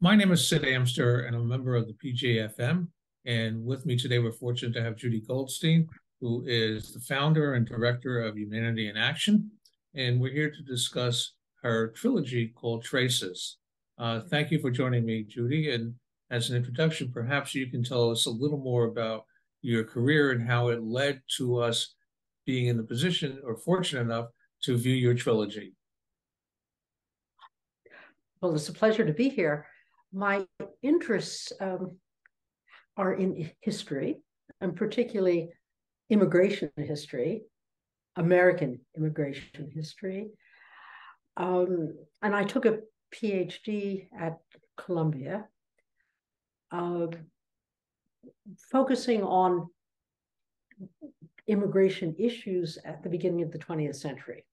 My name is Sid Amster, and I'm a member of the PJFM. And with me today, we're fortunate to have Judith Goldstein, who is the founder and director of Humanity in Action. And we're here to discuss her trilogy called Traces. Thank you for joining me, Judy. And as an introduction, perhaps you can tell us a little more about your career and how it led to us being in the position or fortunate enough to view your trilogy. Well, it's a pleasure to be here. My interests are in history, and particularly immigration history, American immigration history. And I took a PhD at Columbia, uh, focusing on immigration issues at the beginning of the 20th century.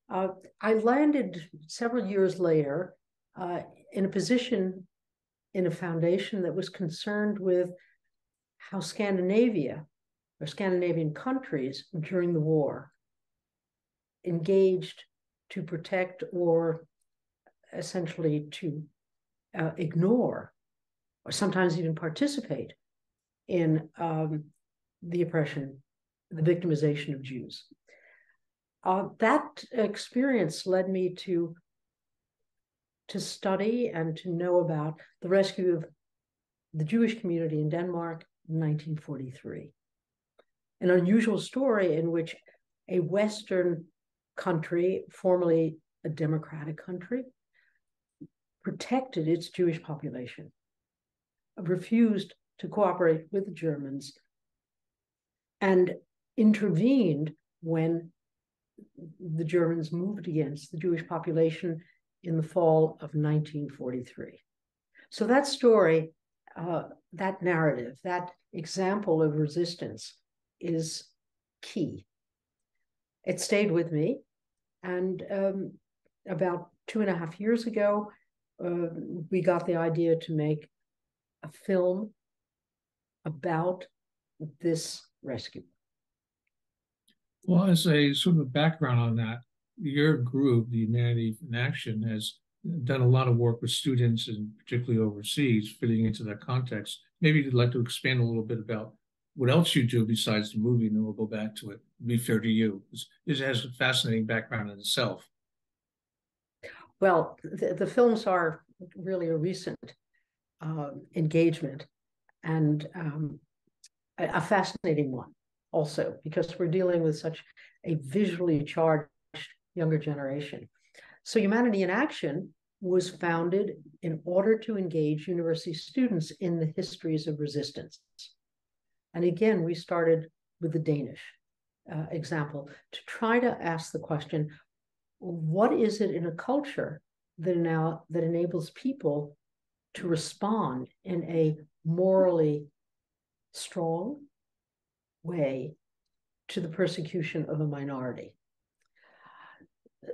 I landed several years later in a position in a foundation that was concerned with how Scandinavia or Scandinavian countries during the war engaged to protect or essentially to ignore or sometimes even participate in the oppression, the victimization of Jews. That experience led me to study and to know about the rescue of the Jewish community in Denmark in 1943. An unusual story in which a Western country, formerly a democratic country, protected its Jewish population, refused to cooperate with the Germans, and intervened when the Germans moved against the Jewish population in the fall of 1943. So that story, that narrative, that example of resistance is key. It stayed with me. And about 2.5 years ago, we got the idea to make a film about this rescue. Well, as a sort of a background on that, your group, the Humanity in Action, has done a lot of work with students and particularly overseas, fitting into that context. Maybe you'd like to expand a little bit about what else you do besides the movie, and then we'll go back to it. Be fair to you. It has a fascinating background in itself. Well, the films are really a recent engagement and a fascinating one also, because we're dealing with such a visually charged younger generation. So Humanity in Action was founded in order to engage university students in the histories of resistance. And again, we started with the Danish example to try to ask the question, what is it in a culture that enables people to respond in a morally strong way to the persecution of a minority?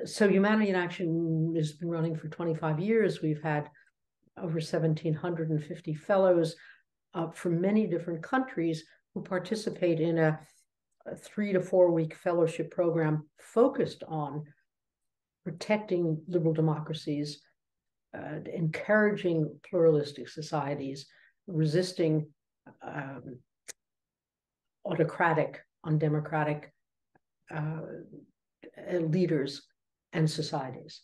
So Humanity in Action has been running for 25 years. We've had over 1,750 fellows from many different countries who participate in a 3 to 4 week fellowship program focused on protecting liberal democracies, encouraging pluralistic societies, resisting autocratic, undemocratic leaders and societies.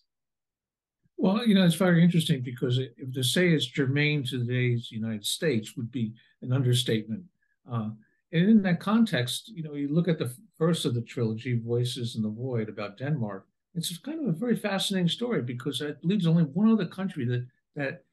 Well, it's very interesting because if to say it's germane to today's United States would be an understatement. And in that context, you look at the first of the trilogy, Voices in the Void, about Denmark. It's kind of a very fascinating story because I believe there's only one other country that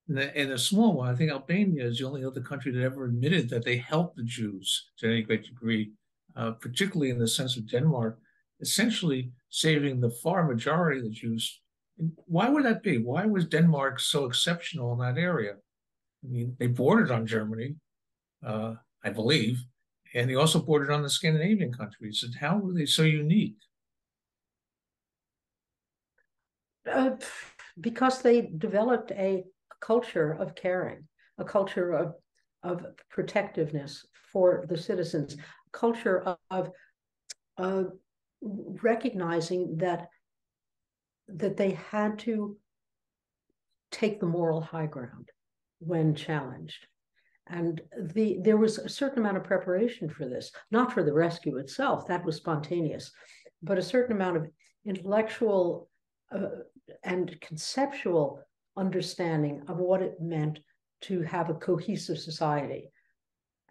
and a small one. I think Albania is the only other country that ever admitted that they helped the Jews to any great degree, particularly in the sense of Denmark, essentially saving the far majority of the Jews. And why would that be? Why was Denmark so exceptional in that area? I mean, they bordered on Germany, I believe, and they also bordered on the Scandinavian countries. And how were they so unique? Because they developed a culture of caring, a culture of protectiveness for the citizens, a culture of recognizing that they had to take the moral high ground when challenged. And there was a certain amount of preparation for this, not for the rescue itself, that was spontaneous, but a certain amount of intellectual and conceptual understanding of what it meant to have a cohesive society.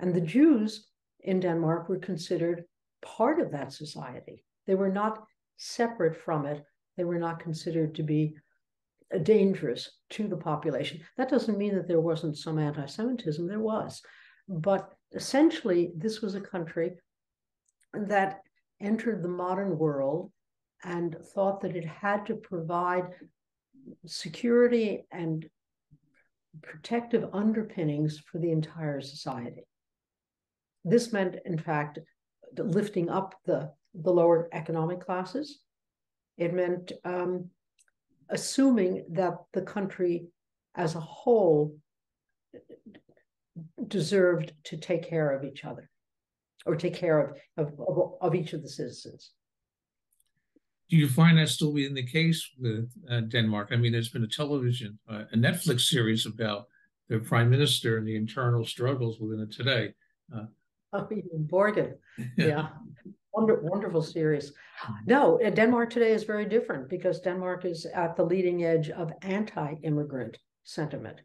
And the Jews in Denmark were considered part of that society. They were not separate from it. They were not considered to be dangerous to the population. That doesn't mean that there wasn't some anti-Semitism, there was. But essentially, this was a country that entered the modern world and thought that it had to provide security and protective underpinnings for the entire society. This meant, in fact, lifting up the lower economic classes. It meant assuming that the country as a whole deserved to take care of each other, or take care of each of the citizens. Do you find that still being the case with Denmark? I mean, there's been a Netflix series about the prime minister and the internal struggles within it today. Borgen, yeah. Wonderful series. No, Denmark today is very different because Denmark is at the leading edge of anti-immigrant sentiment.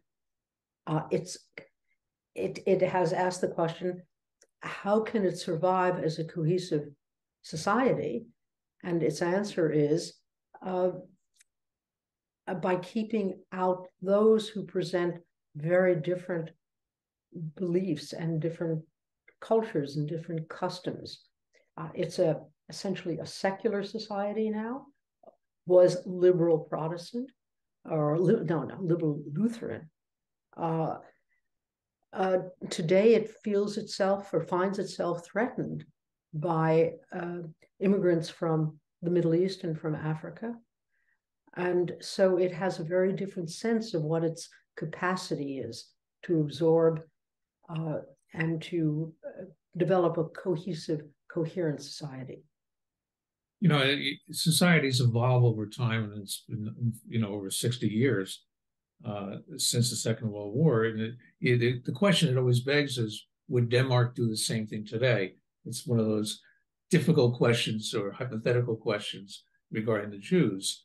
It has asked the question, how can it survive as a cohesive society? And its answer is by keeping out those who present very different beliefs and different cultures and different customs. It's essentially a secular society now, was liberal Protestant, or liberal Lutheran. Today it feels itself or finds itself threatened by immigrants from the Middle East and from Africa. And so it has a very different sense of what its capacity is to absorb and to develop a cohesive, coherent society. You know, societies evolve over time, and it's been, over 60 years since the Second World War. And the question it always begs is, would Denmark do the same thing today? It's one of those difficult questions or hypothetical questions regarding the Jews.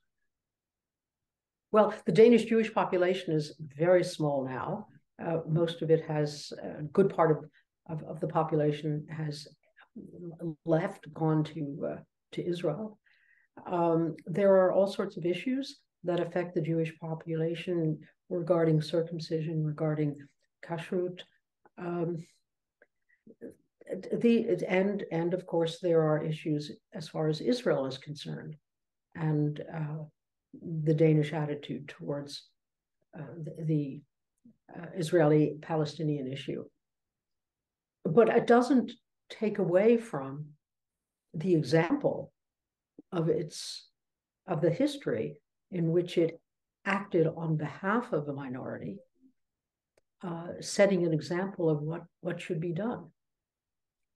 Well, the Danish Jewish population is very small now. Most of it has, a good part of the population has left, gone to Israel. There are all sorts of issues that affect the Jewish population regarding circumcision, regarding kashrut. And of course, there are issues as far as Israel is concerned, and the Danish attitude towards the Israeli-Palestinian issue. But it doesn't take away from the example of the history in which it acted on behalf of a minority, setting an example of what should be done.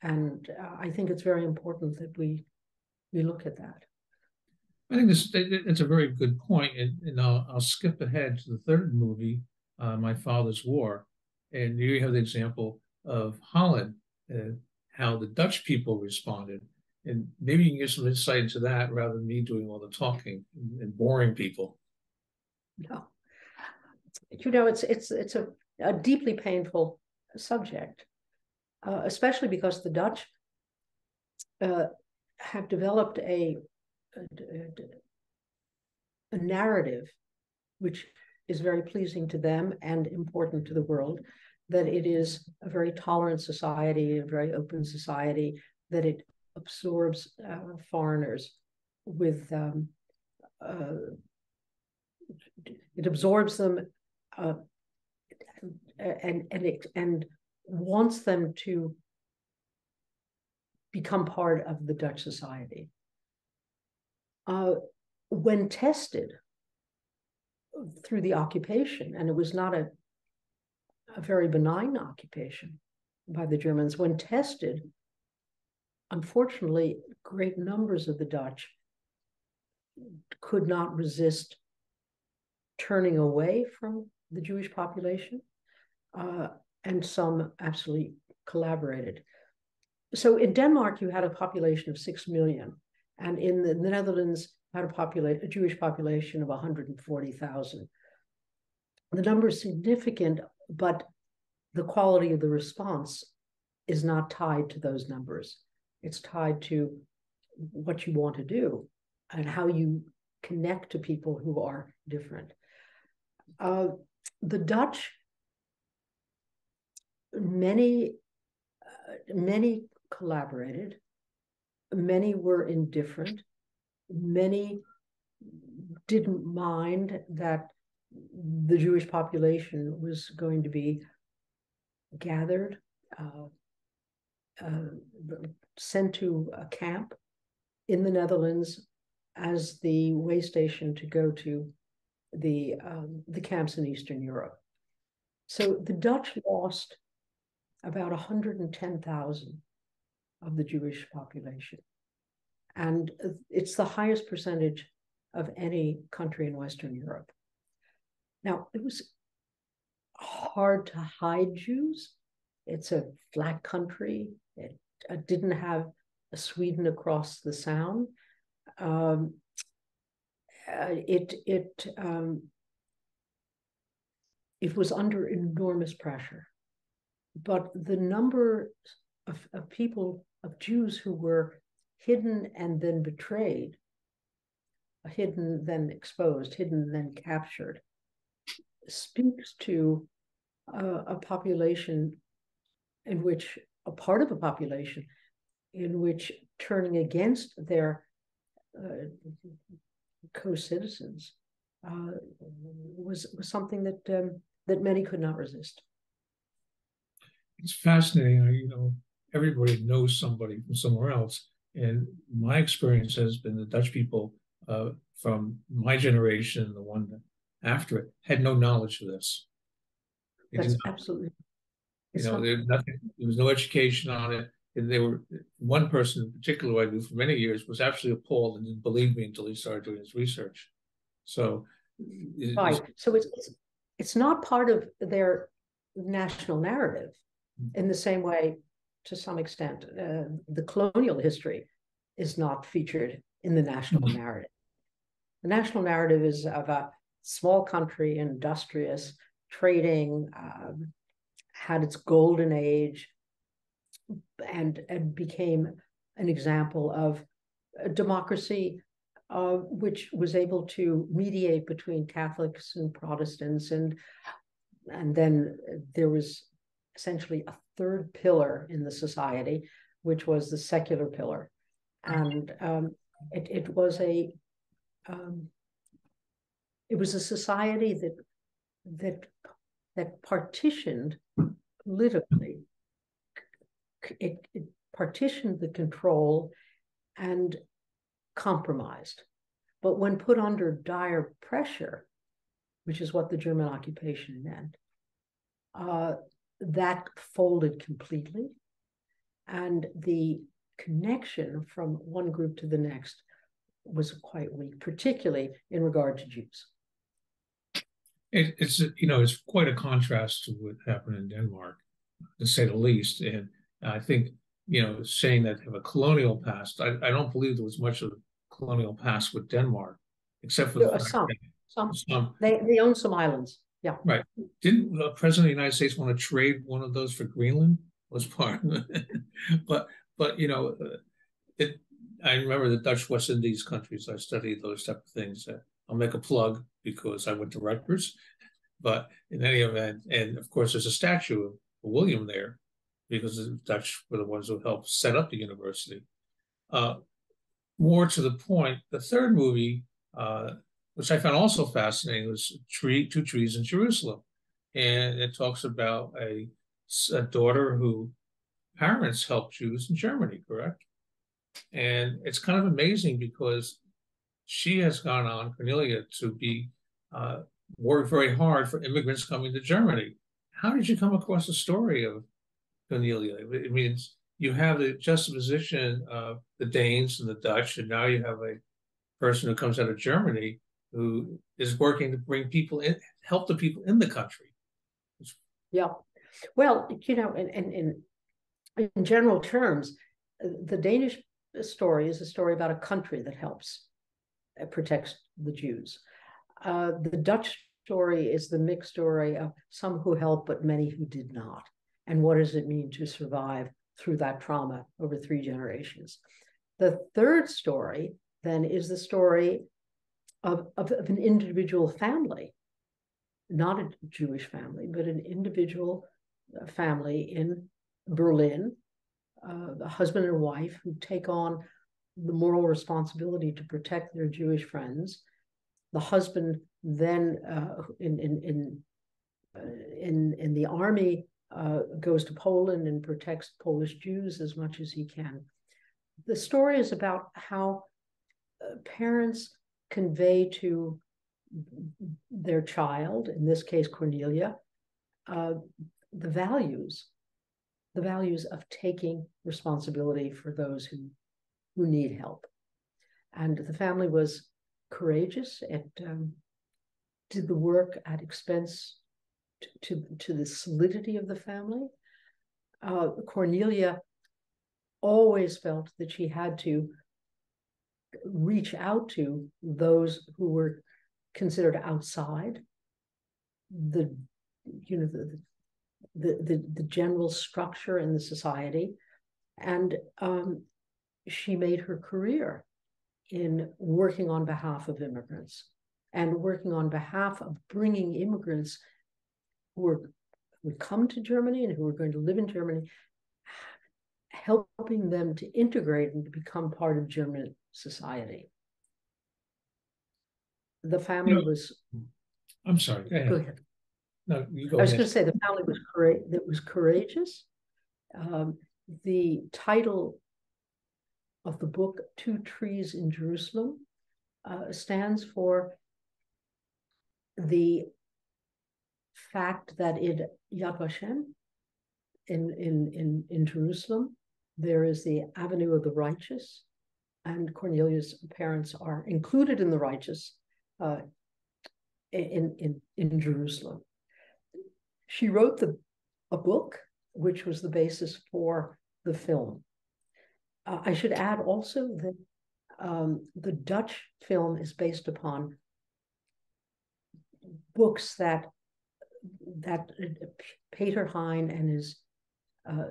And I think it's very important that we look at that. I think it's a very good point, and I'll skip ahead to the third movie, My Father's War, and you have the example of Holland, how the Dutch people responded, and maybe you can give some insight into that rather than me doing all the talking and boring people. No, it's a deeply painful subject, especially because the Dutch have developed a narrative which is very pleasing to them and important to the world, that it is a very tolerant society, a very open society, that it absorbs foreigners with it absorbs them and wants them to become part of the Dutch society. When tested through the occupation, and it was not a very benign occupation by the Germans, when tested, unfortunately, great numbers of the Dutch could not resist turning away from the Jewish population, and some absolutely collaborated. So in Denmark, you had a population of 6 million, and in the Netherlands, had a Jewish population of 140,000. The number is significant, but the quality of the response is not tied to those numbers. It's tied to what you want to do and how you connect to people who are different. The Dutch, many collaborated, many were indifferent, many didn't mind that the Jewish population was going to be gathered, sent to a camp in the Netherlands as the way station to go to the camps in Eastern Europe. So the Dutch lost about 110,000 of the Jewish population. And it's the highest percentage of any country in Western Europe. Now, it was hard to hide Jews. It's a flat country. It didn't have a Sweden across the Sound. It was under enormous pressure. But the number of people, of Jews who were hidden and then betrayed, hidden then exposed, hidden then captured, speaks to a population in which, a part of a population in which turning against their co-citizens was something that many could not resist. It's fascinating. Everybody knows somebody from somewhere else. And my experience has been the Dutch people from my generation, the one after it, had no knowledge of this. That's absolutely. There was no education on it. And they were, one person in particular I knew for many years was absolutely appalled and didn't believe me until he started doing his research. So, right. So it's not part of their national narrative in the same way, to some extent, the colonial history is not featured in the national narrative. The national narrative is of a small country, industrious, trading, had its golden age, and became an example of a democracy which was able to mediate between Catholics and Protestants, and then there was essentially a third pillar in the society, which was the secular pillar, and it was a society that partitioned politically. It partitioned the control and compromised. But when put under dire pressure, which is what the German occupation meant, that folded completely. And the connection from one group to the next was quite weak, particularly in regard to Jews. It's quite a contrast to what happened in Denmark, to say the least. And I think, saying that they have a colonial past, I don't believe there was much of a colonial past with Denmark, except for the fact some. They own some islands. Yeah. Right. Didn't the president of the United States want to trade one of those for Greenland? Was part of it. but I remember the Dutch West Indies countries. I studied those type of things. I'll make a plug because I went to Rutgers. But in any event, and of course, there's a statue of William there because the Dutch were the ones who helped set up the university. More to the point, the third movie, which I found also fascinating, was Two Trees in Jerusalem. And it talks about a daughter who parents helped Jews in Germany, correct? And it's kind of amazing because she has gone on, Cornelia, to be work very hard for immigrants coming to Germany. How did you come across the story of Cornelia? It means you have the juxtaposition of the Danes and the Dutch, and now you have a person who comes out of Germany who is working to bring people in, help the people in the country. Yeah. Well, in general terms, the Danish story is a story about a country that helps protect the Jews. The Dutch story is the mixed story of some who helped, but many who did not. And what does it mean to survive through that trauma over 3 generations? The third story, then, is the story of an individual family, not a Jewish family, but an individual family in Berlin, a husband and wife who take on the moral responsibility to protect their Jewish friends. The husband then, in the army, goes to Poland and protects Polish Jews as much as he can. The story is about how parents convey to their child, in this case Cornelia, the values of taking responsibility for those who need help. And the family was courageous. It did the work at expense to the solidity of the family. Cornelia always felt that she had to reach out to those who were considered outside the general structure in the society. And she made her career in working on behalf of immigrants and working on behalf of bringing immigrants who would come to Germany and who were going to live in Germany, helping them to integrate and to become part of German society. The family was... I'm sorry, go ahead. Go ahead. No, you go I was ahead. going to say the family was courageous. The title of the book, 2 Trees in Jerusalem, stands for the fact that in Yad Vashem, in Jerusalem, there is the Avenue of the Righteous, and Cornelia's parents are included in the righteous in Jerusalem. She wrote a book, which was the basis for the film. I should add also that the Dutch film is based upon books that Peter Heijn and his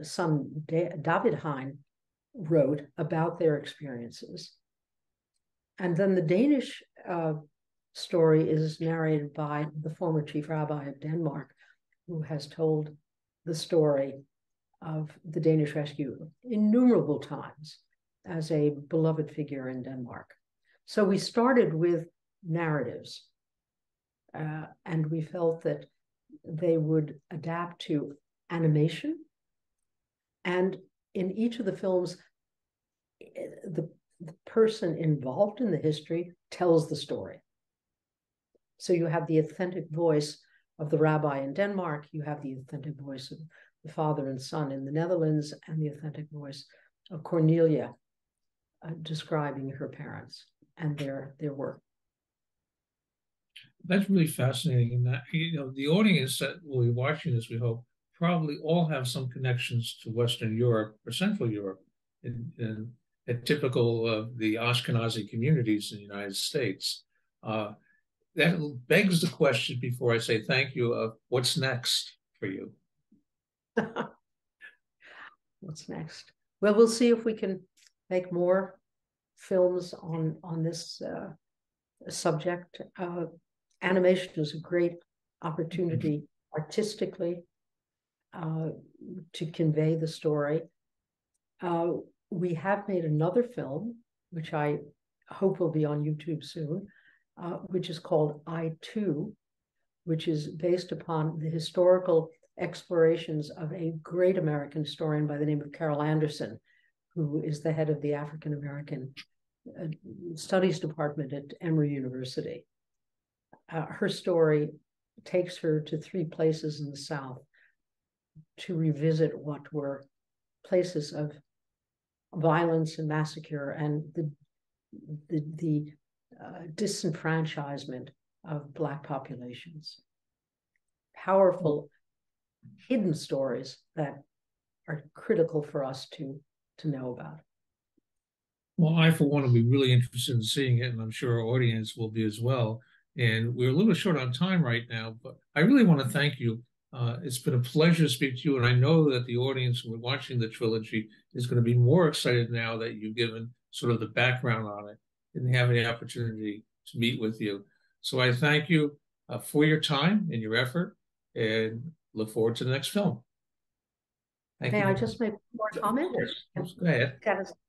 son David Heijn wrote about their experiences. And then the Danish story is narrated by the former chief rabbi of Denmark, who has told the story of the Danish rescue innumerable times as a beloved figure in Denmark. So we started with narratives, and we felt that they would adapt to animation. And in each of the films, the person involved in the history tells the story. So you have the authentic voice of the rabbi in Denmark, you have the authentic voice of the father and son in the Netherlands, and the authentic voice of Cornelia describing her parents and their work. That's really fascinating. And that, the audience that will be watching this, we hope, probably all have some connections to Western Europe or Central Europe, in typical of the Ashkenazi communities in the United States. That begs the question, before I say thank you, of what's next for you? What's next? Well, we'll see if we can make more films on this subject. Animation is a great opportunity artistically to convey the story. We have made another film, which I hope will be on YouTube soon, which is called I Too, which is based upon the historical explorations of a great American historian by the name of Carol Anderson, who is the head of the African American Studies Department at Emory University. Her story takes her to 3 places in the South to revisit what were places of violence and massacre, and the disenfranchisement of Black populations. Powerful hidden stories that are critical for us to know about. Well, I, for one, will be really interested in seeing it, and I'm sure our audience will be as well. And we're a little short on time right now, but I really want to thank you. It's been a pleasure to speak to you, and I know that the audience who are watching the trilogy is going to be more excited now that you've given sort of the background on it and have the opportunity to meet with you. So I thank you for your time and your effort, and look forward to the next film. May I just make more comment? Go ahead.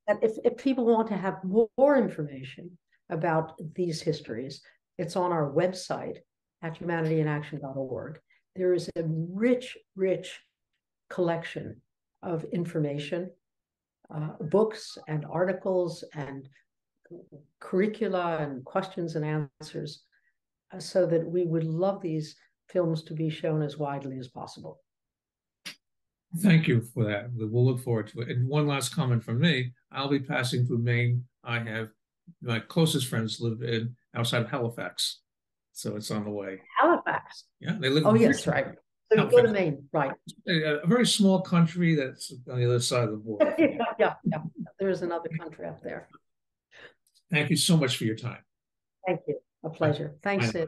That if people want to have more information about these histories, it's on our website at humanityiinaction.org. There is a rich, rich collection of information, books and articles and curricula and questions and answers, so that we would love these films to be shown as widely as possible. Thank you for that. We'll look forward to it. And one last comment from me. I'll be passing through Maine. I have my closest friends live outside of Halifax. So it's on the way. Halifax? Yeah, they live. Oh, yes, right. So you go to Maine, right. A very small country that's on the other side of the border. Yeah. There is another country up there. Thank you so much for your time. Thank you. A pleasure. Thanks, Sid.